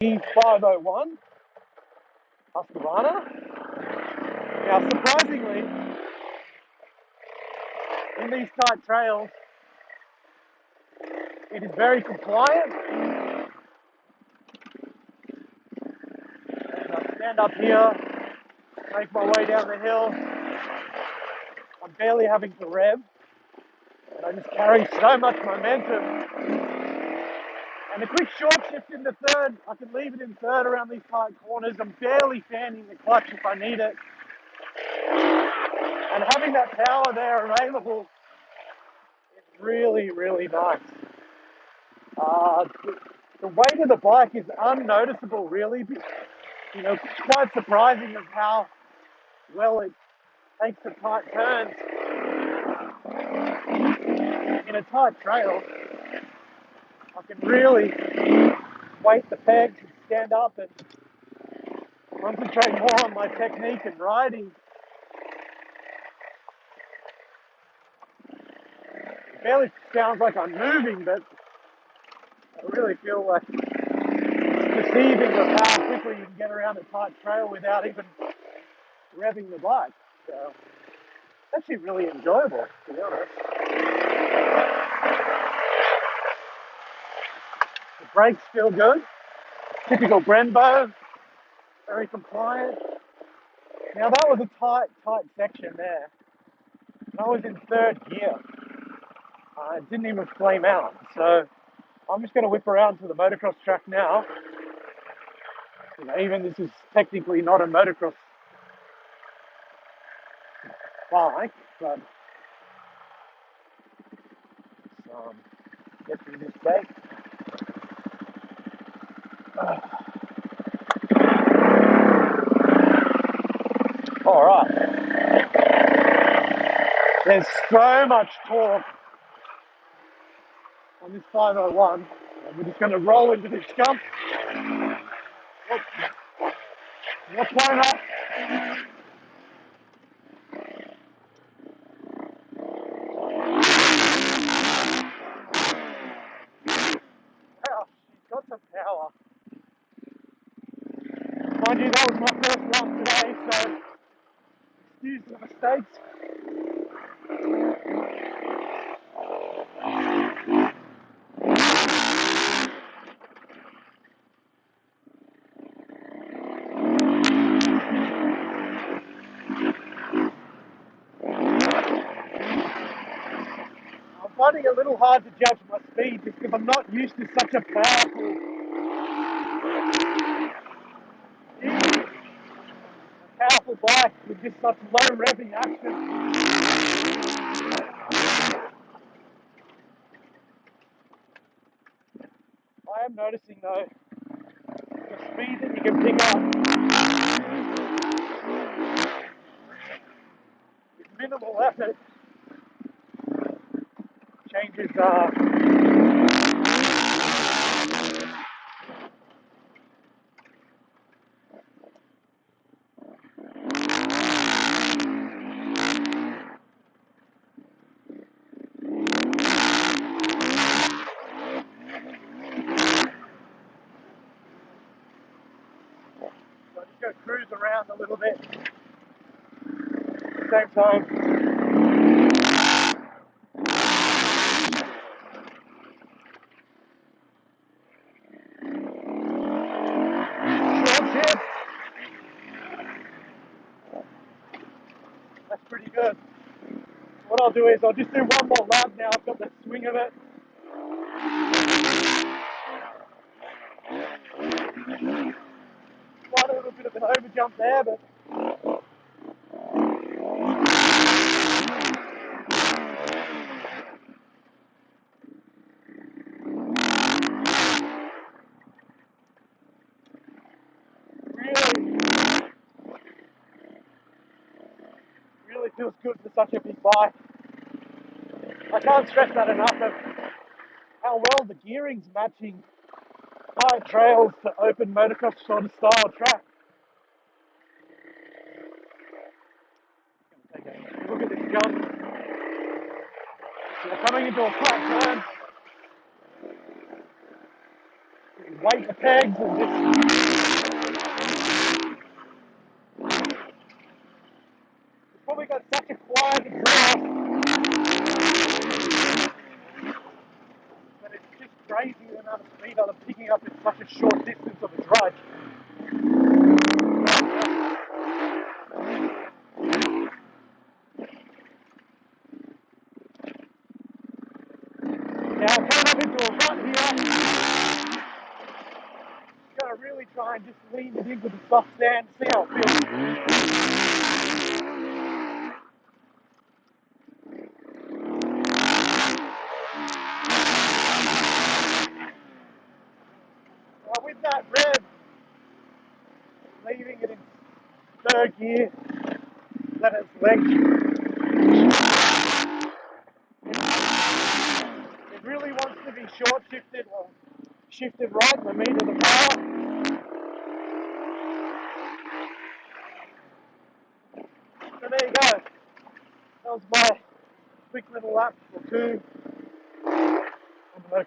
FE501 Husqvarna. Now, surprisingly, in these tight trails, it is very compliant. And I stand up here, make my way down the hill. I'm barely having to rev, and I just carry so much momentum. And a quick short shift into third, I can leave it in third around these tight corners. I'm barely fanning the clutch if I need it. And having that power there available is really, really nice. The weight of the bike is unnoticeable, really. You know, it's quite surprising of how well it takes the tight turns in a tight trail. I can really weight the pegs and stand up and concentrate more on my technique and riding. It barely sounds like I'm moving, but I really feel like it's deceiving of how quickly you can get around a tight trail without even revving the bike. So it's actually really enjoyable, to be honest. The brakes feel good. Typical Brembo, very compliant. Now that was a tight section there. And I was in third gear. It didn't even flame out. So I'm just going to whip around to the motocross track now. You know, even this is technically not a motocross bike, but get through this gate. All right. There's so much torque on this 501. And we're just going to roll into this jump. What's going on? Wow, she's got some power. Mind you, that was my first one today, so excuse the mistakes. I'm finding it a little hard to judge my speed just because I'm not used to such a powerful bike with just such low revving action. I am noticing though, the speed that you can pick up with minimal effort changes so just go cruise around a little bit at the same time. Short shift. That's pretty good. What I'll do is I'll just do one more lap now. I've got the swing of it. Quite a little bit of an overjump there, but really feels good for such a big bike. I can't stress that enough of how well the gearing's matching tight trails to open motocross sort of style track. Look at this jump. We're coming into a flat turn. weight the pegs and just probably got such a quiet exhaust that it's just crazy the amount of speed I'm picking up in such a short distance of a drudge. Now I'm coming up into a rut here. Gotta really try and just lean it into the soft sand, see how it feels. Now with that rev, leaving it in third gear, let its legs. It really wants to be short shifted or shifted right in the meat of the power. So there you go. That was my quick little lap or two on the Motocross